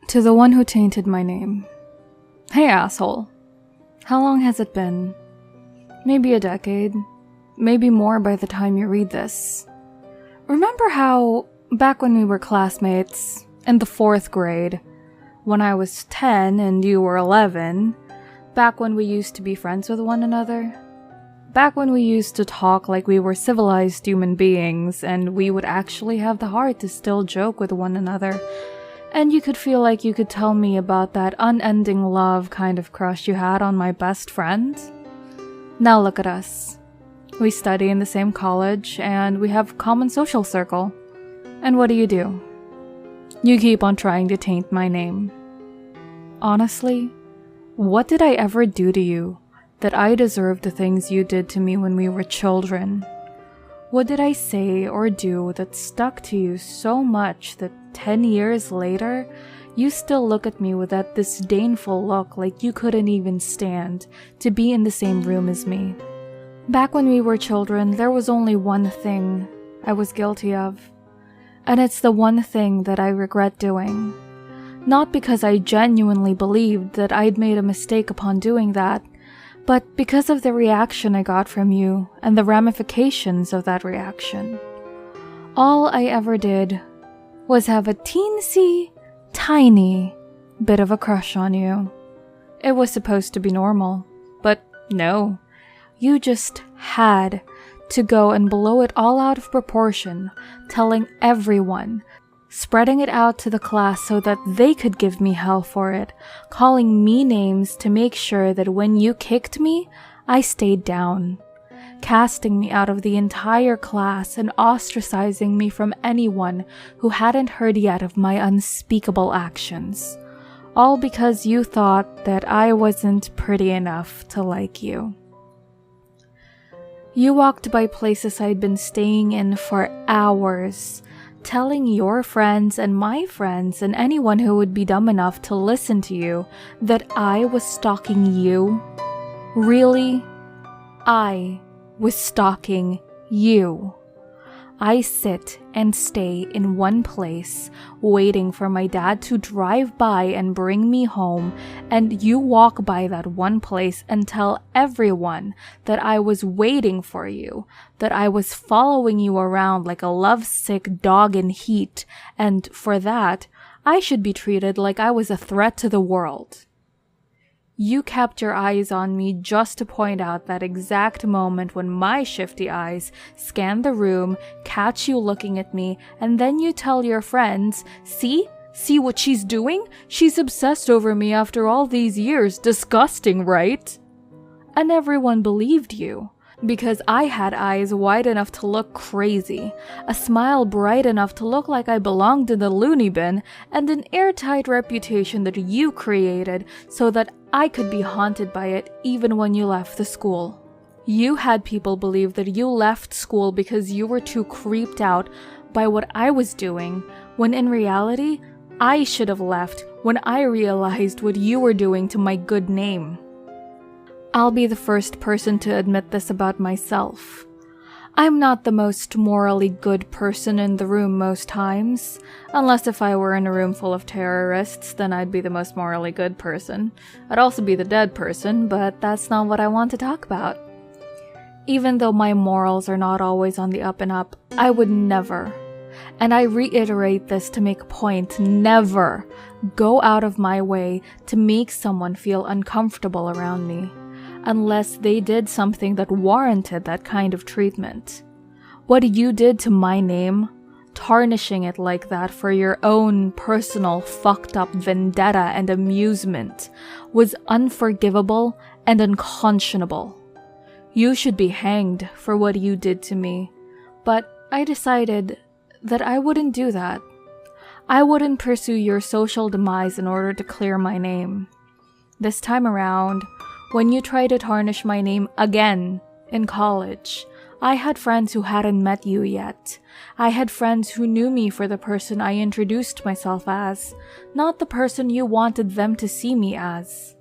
To the one who tainted my name. Hey asshole. How long has it been? Maybe a decade. Maybe more by the time you read this. Remember how, back when we were classmates, in the 4th grade, when I was 10 and you were 11, back when we used to be friends with one another? Back when we used to talk like we were civilized human beings and we would actually have the heart to still joke with one another, and you could feel like you could tell me about that unending love kind of crush you had on my best friend? Now look at us. We study in the same college, and we have a common social circle. And what do? You keep on trying to taint my name. Honestly, what did I ever do to you that I deserve the things you did to me when we were children? What did I say or do that stuck to you so much that 10 years later, you still look at me with that disdainful look like you couldn't even stand to be in the same room as me? Back when we were children, there was only one thing I was guilty of. And it's the one thing that I regret doing. Not because I genuinely believed that I'd made a mistake upon doing that, but because of the reaction I got from you and the ramifications of that reaction. All I ever did was have a teensy, tiny bit of a crush on you. It was supposed to be normal, but no. You just had to go and blow it all out of proportion, telling everyone, spreading it out to the class so that they could give me hell for it, calling me names to make sure that when you kicked me, I stayed down, casting me out of the entire class and ostracizing me from anyone who hadn't heard yet of my unspeakable actions, all because you thought that I wasn't pretty enough to like you. You walked by places I'd been staying in for hours, telling your friends and my friends and anyone who would be dumb enough to listen to you that I was stalking you. Really? I was stalking you. I sit and stay in one place, waiting for my dad to drive by and bring me home, and you walk by that one place and tell everyone that I was waiting for you, that I was following you around like a lovesick dog in heat, and for that, I should be treated like I was a threat to the world. You kept your eyes on me just to point out that exact moment when my shifty eyes scan the room, catch you looking at me, and then you tell your friends, See what she's doing? She's obsessed over me after all these years. Disgusting, right? And everyone believed you, because I had eyes wide enough to look crazy, a smile bright enough to look like I belonged in the loony bin, and an airtight reputation that you created so that I could be haunted by it even when you left the school. You had people believe that you left school because you were too creeped out by what I was doing, when in reality, I should have left when I realized what you were doing to my good name. I'll be the first person to admit this about myself. I'm not the most morally good person in the room most times, unless if I were in a room full of terrorists, then I'd be the most morally good person. I'd also be the dead person, but that's not what I want to talk about. Even though my morals are not always on the up and up, I would never, and I reiterate this to make a point, never go out of my way to make someone feel uncomfortable around me, unless they did something that warranted that kind of treatment. What you did to my name, tarnishing it like that for your own personal fucked up vendetta and amusement, was unforgivable and unconscionable. You should be hanged for what you did to me, but I decided that I wouldn't do that. I wouldn't pursue your social demise in order to clear my name. This time around, when you tried to tarnish my name again in college, I had friends who hadn't met you yet. I had friends who knew me for the person I introduced myself as, not the person you wanted them to see me as.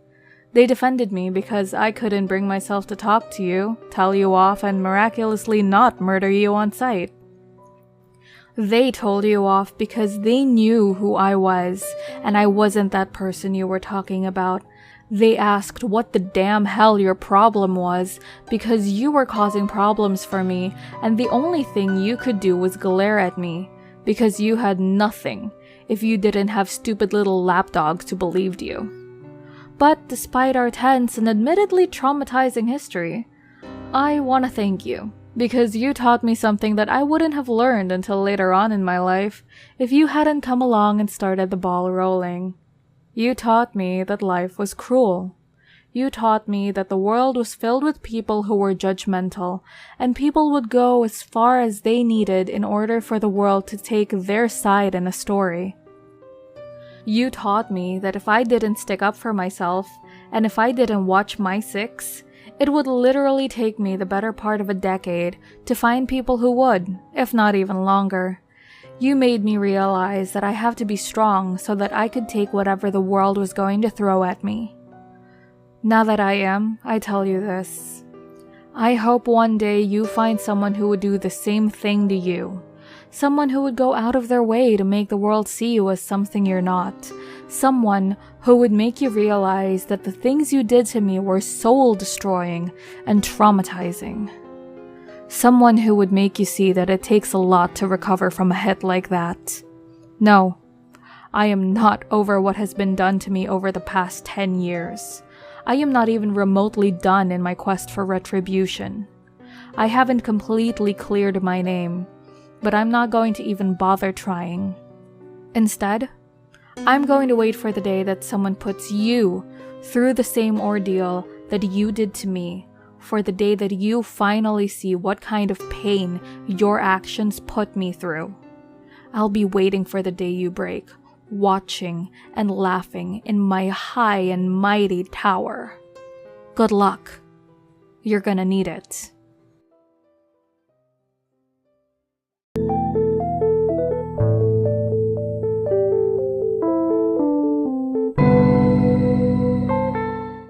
They defended me because I couldn't bring myself to talk to you, tell you off, and miraculously not murder you on sight. They told you off because they knew who I was, and I wasn't that person you were talking about. They asked what the damn hell your problem was because you were causing problems for me, and the only thing you could do was glare at me because you had nothing if you didn't have stupid little lapdogs who believed you. But despite our tense and admittedly traumatizing history, I want to thank you because you taught me something that I wouldn't have learned until later on in my life if you hadn't come along and started the ball rolling. You taught me that life was cruel. You taught me that the world was filled with people who were judgmental, and people would go as far as they needed in order for the world to take their side in a story. You taught me that if I didn't stick up for myself, and if I didn't watch my six, it would literally take me the better part of a decade to find people who would, if not even longer. You made me realize that I have to be strong so that I could take whatever the world was going to throw at me. Now that I am, I tell you this. I hope one day you find someone who would do the same thing to you. Someone who would go out of their way to make the world see you as something you're not. Someone who would make you realize that the things you did to me were soul-destroying and traumatizing. Someone who would make you see that it takes a lot to recover from a hit like that. No, I am not over what has been done to me over the past 10 years. I am not even remotely done in my quest for retribution. I haven't completely cleared my name, but I'm not going to even bother trying. Instead, I'm going to wait for the day that someone puts you through the same ordeal that you did to me, for the day that you finally see what kind of pain your actions put me through. I'll be waiting for the day you break, watching and laughing in my high and mighty tower. Good luck. You're gonna need it.